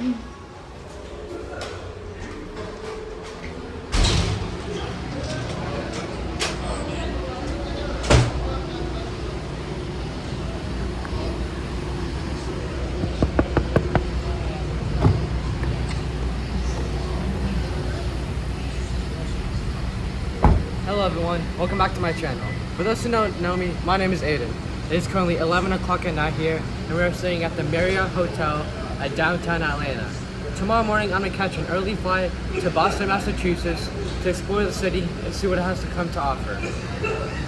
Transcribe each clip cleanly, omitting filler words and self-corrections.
Hello everyone, welcome back to my channel. For those who don't know me, my name is Aiden. It is currently 11 o'clock at night here, and we are staying at the Marriott Hotel at downtown Atlanta. Tomorrow morning I'm going to catch an early flight to Boston, Massachusetts to explore the city and see what it has to come to offer.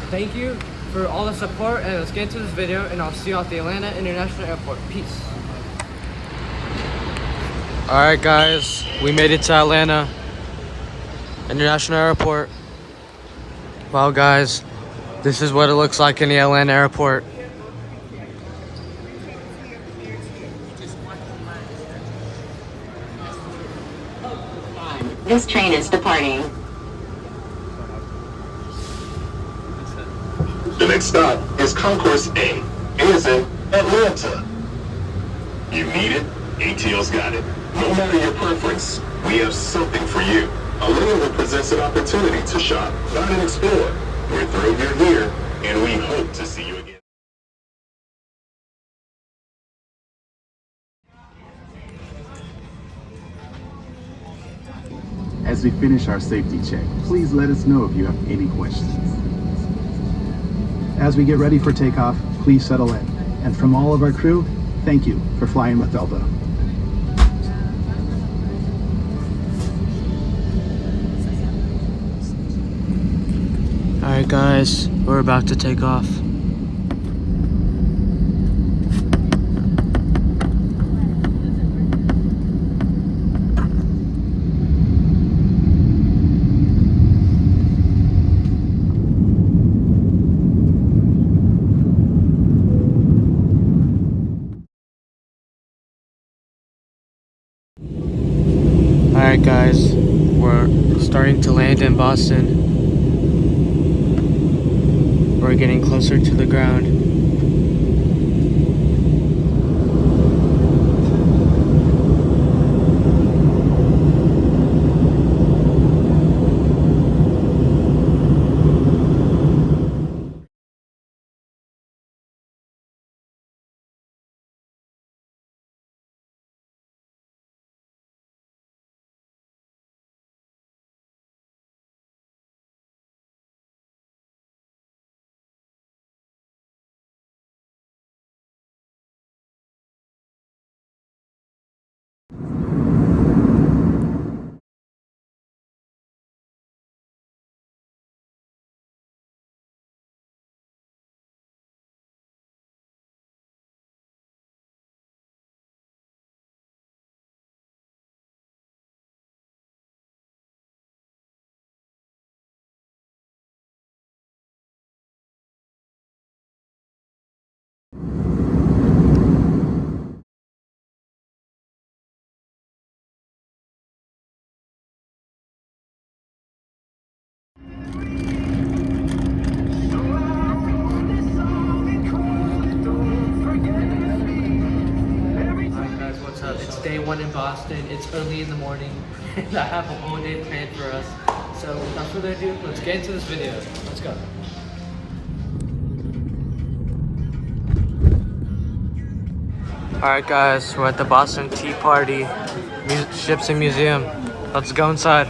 Thank you for all the support, and let's get into this video, and I'll see you at the Atlanta International Airport. Peace. Alright guys, we made it to Atlanta International Airport. Well guys, this is what it looks like in the Atlanta airport. This train is departing. The next stop is Concourse A. A is in Atlanta. You need it? ATL's got it. No matter your preference, we have something for you. A layover presents an opportunity to shop, not and explore. We're thrilled you're here, and we hope to see you again. As we finish our safety check, please let us know if you have any questions. As we get ready for takeoff, please settle in. And from all of our crew, thank you for flying with Delta. Alright guys, we're about to take off. Alright guys, we're starting to land in Boston. We're getting closer to the ground. It's day one in Boston. It's early in the morning, and I have a whole day planned for us. So without further ado, let's get into this video. Let's go. Alright guys, we're at the Boston Tea Party Ships and Museum. Let's go inside.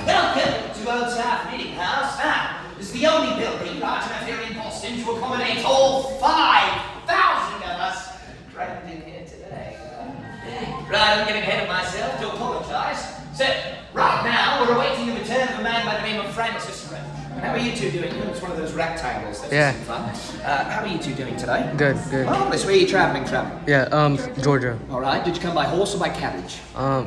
Welcome to Old South Meeting House. Now, this is the only building large enough here in Boston to accommodate all 5,000 of us crammed in here today. Right, I'm getting ahead of myself to apologise. So, right now, we're awaiting the return of a man by the name of Francis. How are you two doing? It's one of those rectangles. That's fun. How are you two doing today? Good, good. Marvelous. Where are you travelling from? Yeah, Georgia. All right. Did you come by horse or by carriage?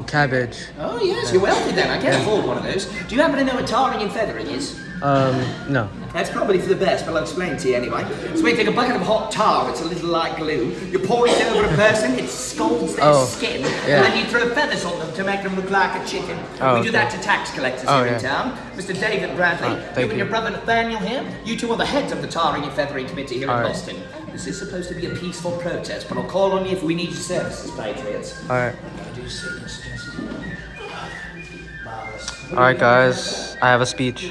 Cabbage. Oh yes, you're wealthy then. I can't afford one of those. Do you happen to know what tarring and feathering is? No. That's probably for the best, but I'll explain to you anyway. So we take a bucket of hot tar, it's a little like glue. You pour it over a person, it scalds their skin, yeah. and then you throw feathers on them to make them look like a chicken. Oh, we do that to tax collectors here in town. Mr. David Bradley, you and your brother Nathaniel here, you two are the heads of the tarring and feathering committee here in Boston. This is supposed to be a peaceful protest, but I'll call on you if we need your services, patriots. Alright. I do see this. Marvelous. Alright, guys. I have a speech.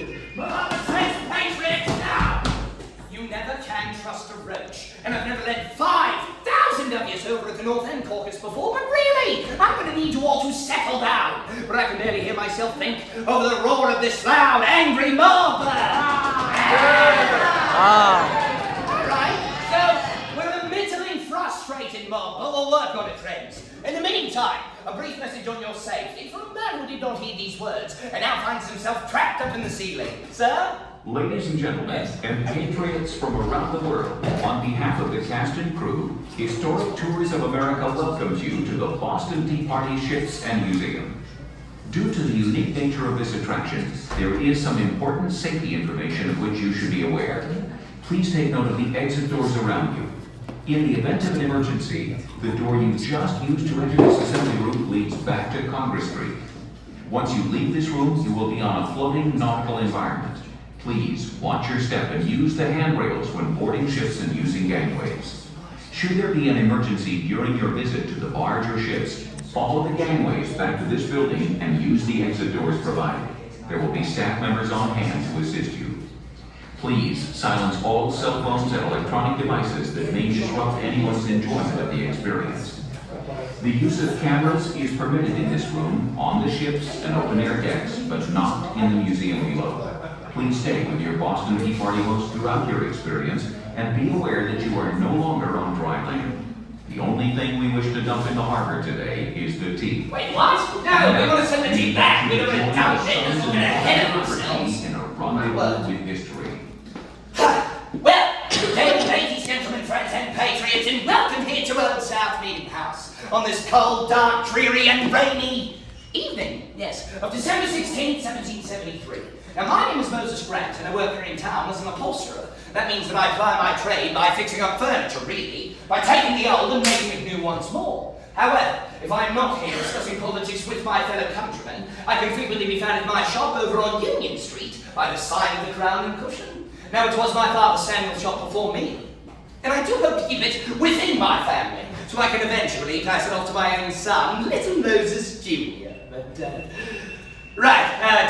You never can trust a roach, and I've never led 5,000 of you over at the North End Caucus before, but really, I'm going to need you all to settle down, but I can barely hear myself think over the roar of this loud, angry mob. Alright, so we're a middling, frustrated mob, but we'll work on it, friends. In the meantime, a brief message on your safety for a man who did not heed these words and now finds himself trapped up in the ceiling. Sir? Ladies and gentlemen, and patriots from around the world, on behalf of the cast and crew, Historic Tours of America welcomes you to the Boston Tea Party Ships and Museum. Due to the unique nature of this attraction, there is some important safety information of which you should be aware. Please take note of the exit doors around you. In the event of an emergency, the door you just used to enter this assembly room leads back to Congress Street. Once you leave this room, you will be on a floating nautical environment. Please watch your step and use the handrails when boarding ships and using gangways. Should there be an emergency during your visit to the barge or ships, follow the gangways back to this building and use the exit doors provided. There will be staff members on hand to assist you. Please silence all cell phones and electronic devices that may disrupt anyone's enjoyment of the experience. The use of cameras is permitted in this room, on the ships and open-air decks, but not in the museum below. Please stay with your Boston Tea Party host throughout your experience, and be aware that you are no longer on dry land. The only thing we wish to dump in the harbor today is the tea. Wait, what? No, we're going to send the tea back. We're going to dump it. Let's get ahead of ourselves. In a rendezvous with history. Well, good day, ladies, gentlemen, friends, and patriots, and welcome here to Old South Meeting House on this cold, dark, dreary, and rainy evening, yes, of December 16th, 1773. Now, my name is Moses Grant, and I work here in town as an upholsterer. That means that I ply my trade by fixing up furniture, really, by taking the old and making it new once more. However, if I'm not here discussing politics with my fellow countrymen, I can frequently be found at my shop over on Union Street by the side of the Crown and Cushion. Now, it was my father's sandal shop before me, and I do hope to keep it within my family, so I can eventually pass it off to my own son, little Moses Jr. But,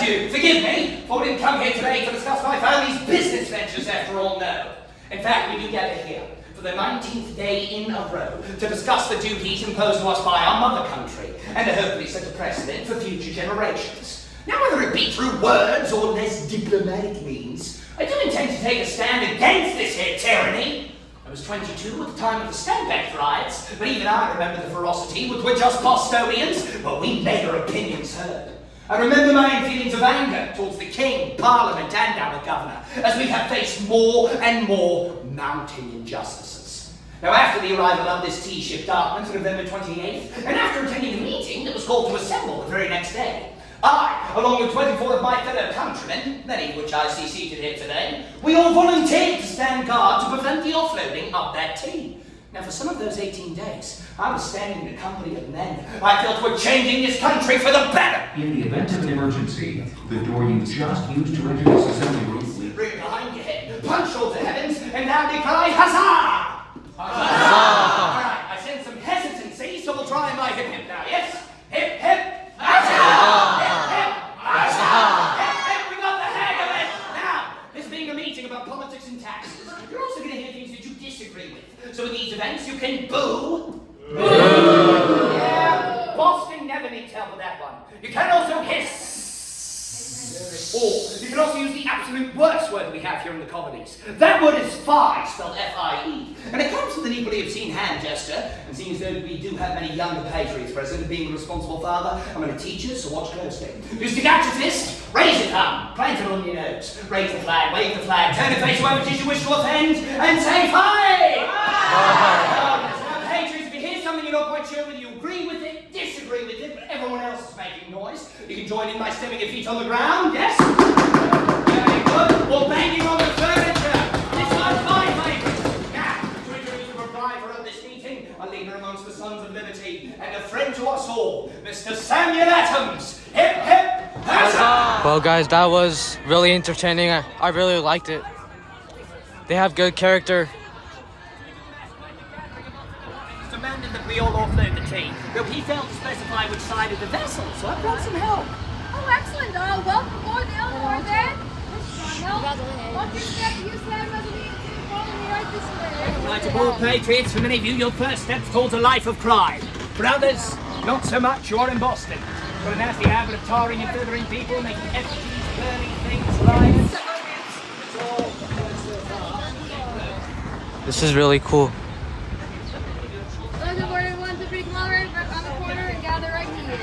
do forgive me, for we didn't come here today to discuss my family's business ventures after all, no. In fact, we do gather here for the 19th day in a row to discuss the duties imposed on us by our mother country, and to hopefully set a precedent for future generations. Now, whether it be through words or less diplomatic means, I do intend to take a stand against this here tyranny. I was 22 at the time of the Stamp Act riots, but even I remember the ferocity with which us Bostonians, but we made our opinions heard. I remember my own feelings of anger towards the King, Parliament, and our Governor, as we have faced more and more mounting injustices. Now, after the arrival of this tea ship Dartmouth on November 28th, and after attending a meeting that was called to assemble the very next day, I, along with 24 of my fellow countrymen, many of which I see seated here today, we all volunteered to stand guard to prevent the offloading of that tea. Now, for some of those 18 days, I was standing in the company of men I felt were changing this country for the better. In the event of an emergency, the door you just used to enter this assembly room leads Bring behind your head, punch all the heavens, and loudly cry, huzzah! Huzzah! All right, I sense some hesitancy, so we'll try my hip hip now, yes? Hip hip, huzzah! Hip hip, huzzah! Hip hip, we got the hang of it! Now, this being a meeting about politics and taxes, you're also going to hear things that you disagree with. So in these events, you can boo. Boo! Yeah, Boston never needs help with that one. You can also hiss. Or you can also use the absolute worst word we have here in the colonies. That word is fie, spelled F-I-E. And it comes with an equally obscene hand gesture. And seeing as though we do have many younger patriots present, being a responsible father, I'm going to teach you, so watch closely. You stick out your fist, raise it up, plant it on your nose, raise the flag, wave the flag, turn and face whoever it is you wish to offend, and say fie! Now, patriots, if you hear something you're not quite sure whether you agree with it, disagree with it, but everyone else is making noise, you can join in by stepping your feet on the ground, yes? Very good. all, Mr. Samuel Adams. Hip, hip, huzzah! Well, guys, that was really entertaining. I really liked it. They have good character. It's demanded that we all offload the tea, though he failed to specify which side of the vessel, so I brought some help. Oh, excellent. Welcome aboard the Eleanor then. What you step you said was follow me right this way. Right aboard, patriots. For many of you, your first steps towards a life of crime. For others, not so much. You're in Boston. Got a nasty habit of tarring and feathering people, making effigies, burning things, lives. This is really cool. Welcome aboard everyone to Big Mother right on the corner and gather right here.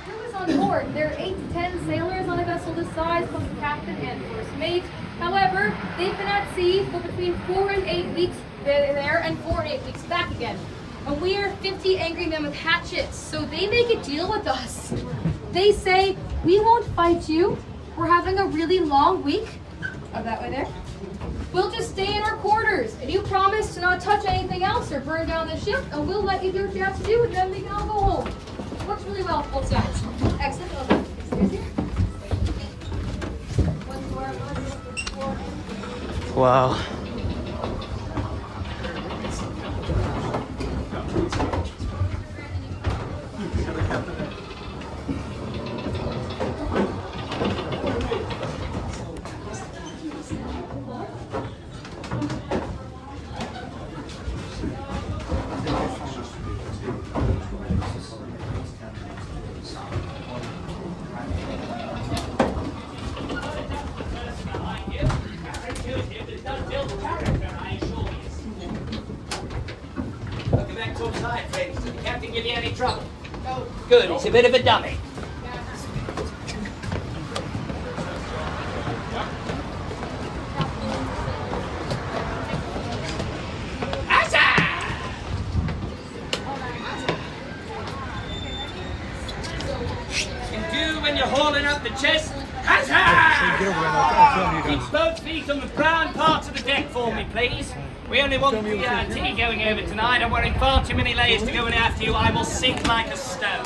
Who is on board? There are 8 to 10 sailors on a vessel this size, plus the captain and first mate. However, they've been at sea for between 4 and 8 weeks there and 4 and 8 weeks back again. And we are 50 angry men with hatchets, so they make a deal with us. They say, we won't fight you. We're having a really long week. Oh, that way there. We'll just stay in our quarters, and you promise to not touch anything else or burn down the ship, and we'll let you do what you have to do, and then we can all go home. Works really well, both sides. Excellent. Okay. Excuse me. Wow. Welcome back to side, friends. Did the captain give you any trouble? No. Good, he's a bit of a dummy. And do when you're hauling up the chest, huzzah! Keep both feet on the brown parts of the deck for me, please. We only want the tea going over tonight. I'm wearing far too many layers to go in after you. I will sink like a stone.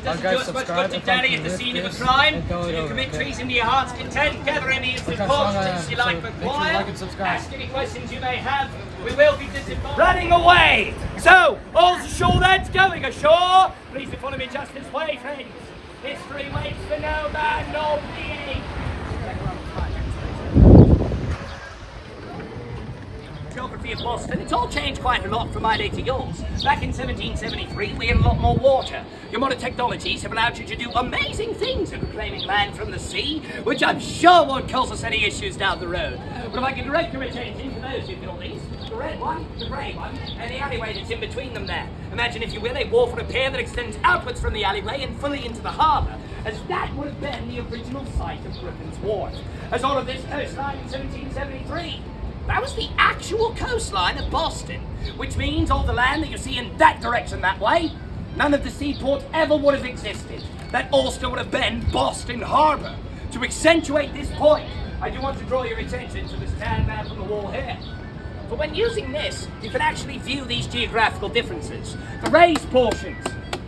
Doesn't guys, do us much subscribe good to if daddy you at the live scene of a this, crime. and don't If you over commit it. treason to your heart's content, gather any of the Look how strong I corpses am, you so like make sure you require. like and subscribe. Ask any questions you may have. We will be disinvolved. Running away! So, all's ashore that's going ashore. Please follow me just this way, friends. History waits for no man nor being. Geography of Boston, it's all changed quite a lot from my day to yours. Back in 1773, we had a lot more water. Your modern technologies have allowed you to do amazing things in reclaiming land from the sea, which I'm sure won't cause us any issues down the road. But if I can direct your attention to those two buildings, the red one, the grey one, and the alleyway that's in between them there. Imagine, if you will, a wharf repair that extends outwards from the alleyway and fully into the harbour, as that would have been the original site of Griffin's Wharf. As all of this coastline in 1773. That was the actual coastline of Boston, which means all the land that you see in that direction that way, none of the seaport ever would have existed. That also would have been Boston Harbor. To accentuate this point, I do want to draw your attention to this tan map on the wall here. But when using this, you can actually view these geographical differences. The raised portions,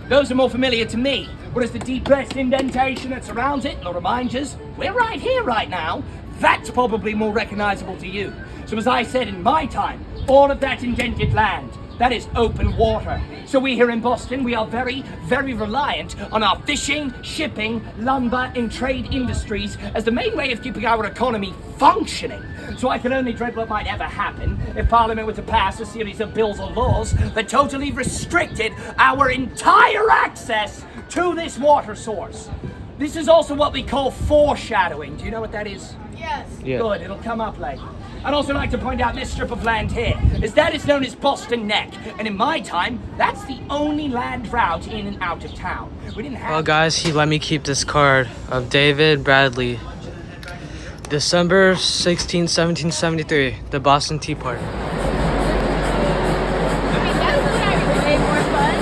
those are more familiar to me, whereas the depressed indentation that surrounds it will remind us, we're right here right now, that's probably more recognizable to you. So as I said in my time, all of that indented land, that is open water. So we here in Boston, we are very, very reliant on our fishing, shipping, lumber and trade industries as the main way of keeping our economy functioning. So I can only dread what might ever happen if Parliament were to pass a series of bills or laws that totally restricted our entire access to this water source. This is also what we call foreshadowing. Do you know what that is? Yes. Yeah. Good, it'll come up later. I'd also like to point out this strip of land here, as that is known as Boston Neck, and in my time, that's the only land route in and out of town. We didn't have... Well, guys, he let me keep this card of David Bradley. December 16, 1773, the Boston Tea Party. I mean, that was way more fun.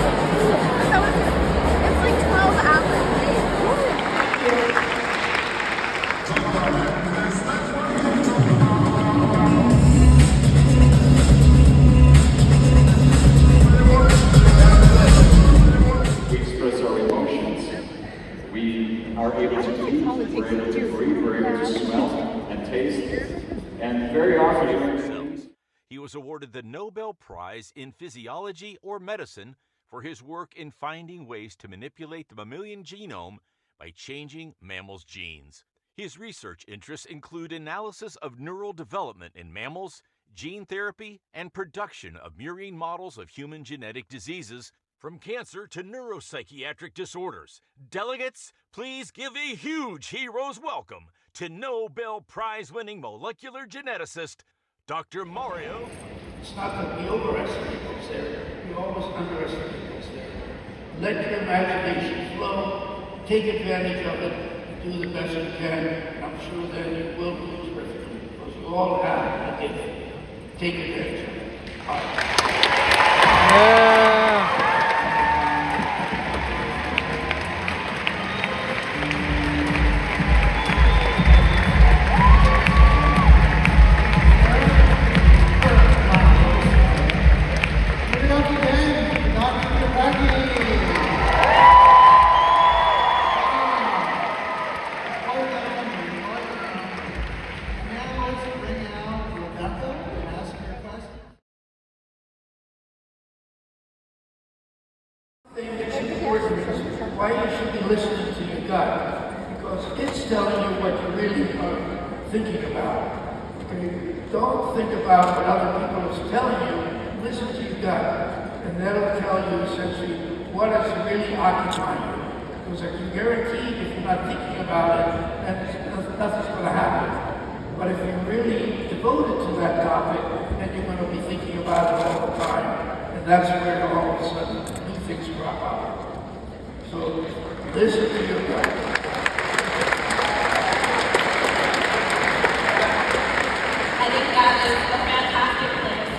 taste, and very often He was awarded the Nobel Prize in Physiology or Medicine for his work in finding ways to manipulate the mammalian genome by changing mammals' genes. His research interests include analysis of neural development in mammals, gene therapy, and production of murine models of human genetic diseases, from cancer to neuropsychiatric disorders. Delegates, please give a huge hero's welcome to Nobel Prize-winning molecular geneticist, Dr. Mario. It's not that we overestimate what's there. We always underestimate what's there. Let your imagination flow. Take advantage of it. Do the best you can. And I'm sure then you will do terrifically because you all have a gift. Take advantage of it. All right. Why you should be listening to your gut, because it's telling you what you really are thinking about. Okay? Don't think about what other people are telling you. Listen to your gut, and that'll tell you essentially what is really occupying you. Because I can guarantee if you're not thinking about it, then nothing's going to happen. But if you're really devoted to that topic, then you're going to be thinking about it all the time, and that's where all of a sudden new things crop up. So listen to your gut. I think that is a fantastic place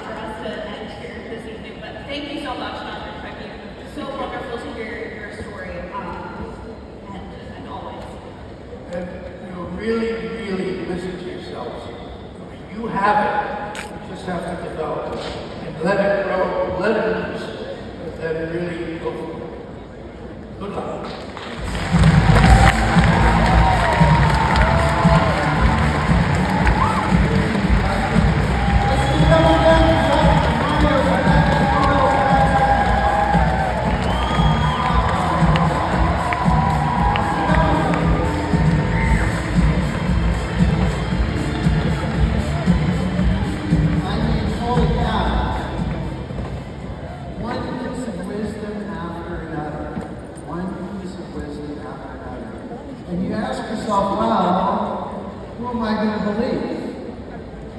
for us to end here this evening. But thank you so much, Dr. Trecky. So wonderful to hear your story, and always. And really, really listen to yourselves. You have it. You just have to develop it and let it grow, let it loose, and then really go for it. Good luck. And you ask yourself, well, who am I going to believe?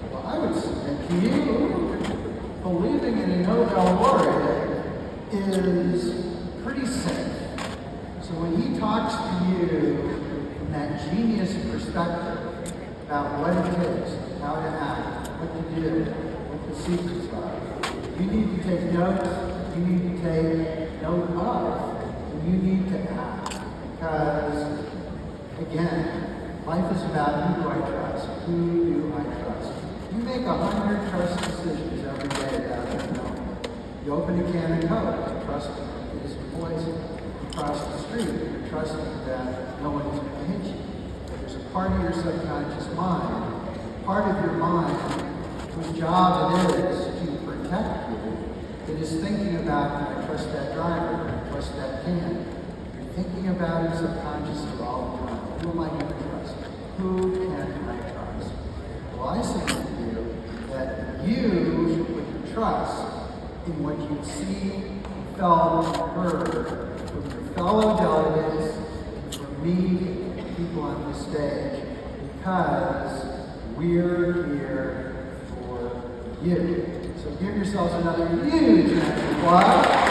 Well, I would submit to you, believing in a Nobel laureate is pretty safe. So when he talks to you from that genius perspective about what it takes, how to act, what to do, what the secrets are, you need to take notes, you need to take note of, and you need to act. Because again, life is about who do I trust? Who do I trust? You make 100 trust decisions every day about that moment. You open a can of Coke, you trust it isn't poison. You cross the street, you're trusting that no one is going to hit you. There's a part of your subconscious mind, part of your mind whose job it is to protect you, that is thinking about, can I trust that driver? Can I trust that can? Thinking about it subconsciously all the time. Who am I going to trust? Who can I trust? Well, I submit to you that you should put your trust in what you see, felt, heard from your fellow delegates, and from me, and people on the stage, because we're here for you. So give yourselves another huge round of applause.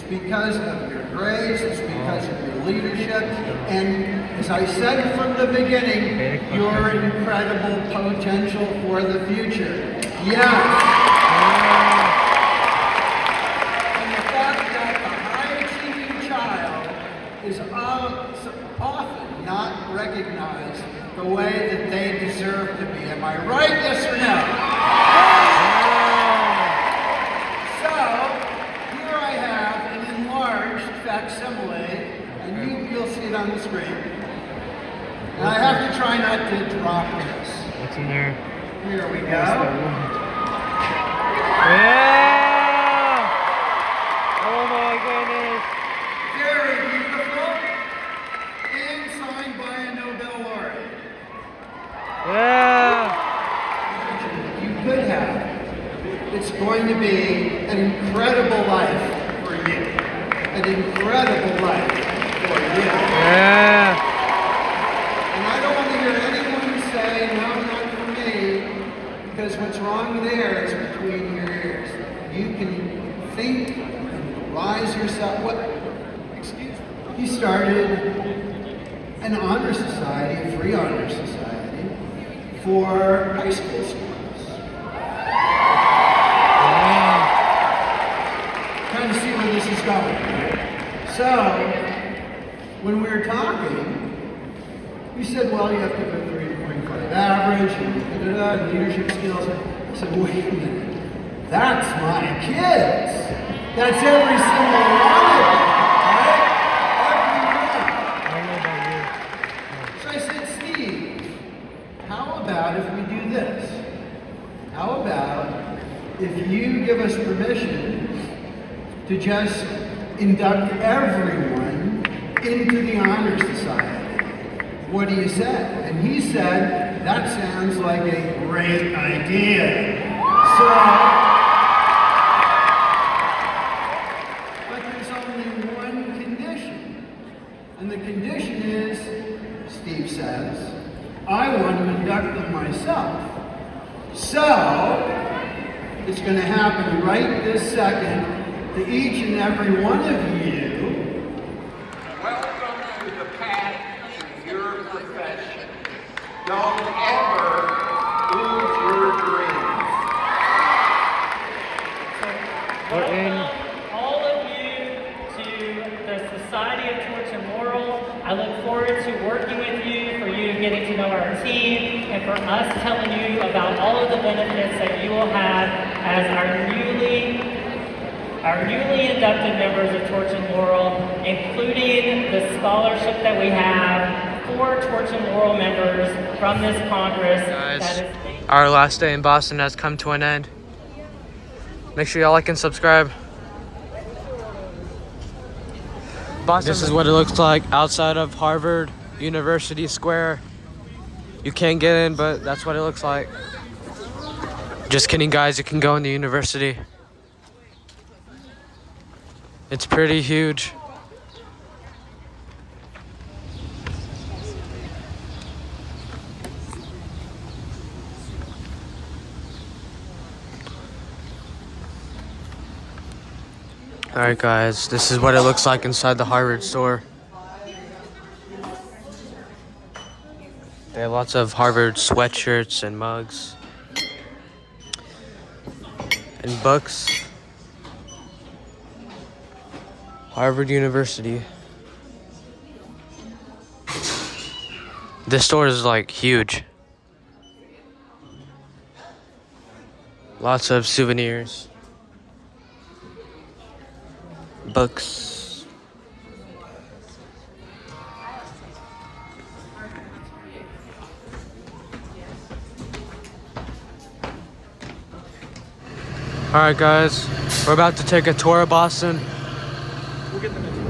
because of your grace, it's because of your leadership, and as I said from the beginning, your incredible potential for the future. Yes. And the fact that a high-achieving child is often not recognized the way that they deserve to be. Am I right, yes or no? So, here I have an enlarged facsimile, and you'll see it on the screen. And I have to try not to drop this. What's in there? Here we go. Yeah! Oh my goodness! Very beautiful, and signed by a Nobel laureate. Yeah! You could have. It's going to be an incredible life for you. An incredible life for you. Yeah! And I don't want to hear anyone say, no, not for me, because what's wrong there is between your ears. You can think and rise yourself. Excuse me. He started an honor society, a free honor society, for high school students. Trying to see where this is going. So, when we were talking, we said, well, you have to go 3.5 average, and leadership skills. I said, wait a minute. That's my kids. That's every single one of them, right? Every one. So I said, Steve, how about if we do this? How about if you give us permission to just induct everyone into the Honor Society? What do you say? And he said, that sounds like a great idea. So, but there's only one condition. And the condition is, Steve says, I want to induct them myself. So, it's going to happen right this second to each and every one of you. Welcome to the path to your profession. Don't ever lose your dreams. Welcome all of you to the Society of Torch and Laurel. I look forward to working with you, for you getting to know our team, and for us telling you about all of the benefits that you will have as our newly inducted members of Torch and Laurel, including the scholarship that we have for Torch and Laurel members from this Congress. Guys, our last day in Boston has come to an end. Make sure y'all like and subscribe. Boston. This is what it looks like outside of Harvard University Square. You can't get in, but that's what it looks like. Just kidding, guys. You can go in the university. It's pretty huge. Alright guys, this is what it looks like inside the Harvard store. They have lots of Harvard sweatshirts and mugs. And books. Harvard University. This store is like huge. Lots of souvenirs. Books. Alright guys, we're about to take a tour of Boston.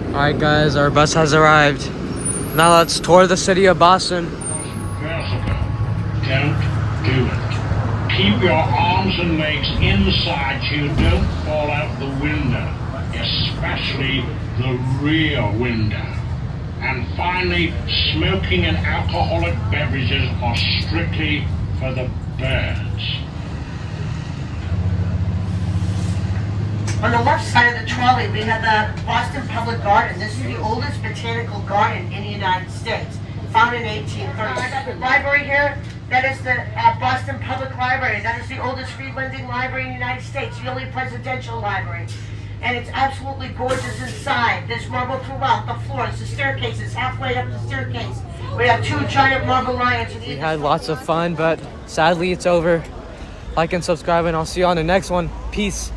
Alright guys, our bus has arrived. Now let's tour the city of Boston. Don't do it. Keep your arms and legs inside you. Don't fall out the window, especially the rear window. And finally, smoking and alcoholic beverages are strictly for the birds. On the left side of the trolley, we have the Boston Public Garden. This is the oldest botanical garden in the United States, founded in 1830. I got the library here. That is the Boston Public Library. That is the oldest free lending library in the United States, the only presidential library. And it's absolutely gorgeous inside. There's marble throughout the floors, the staircases, halfway up the staircase. We have 2 giant marble lions. We had lots of fun, but sadly it's over. Like and subscribe, and I'll see you on the next one. Peace.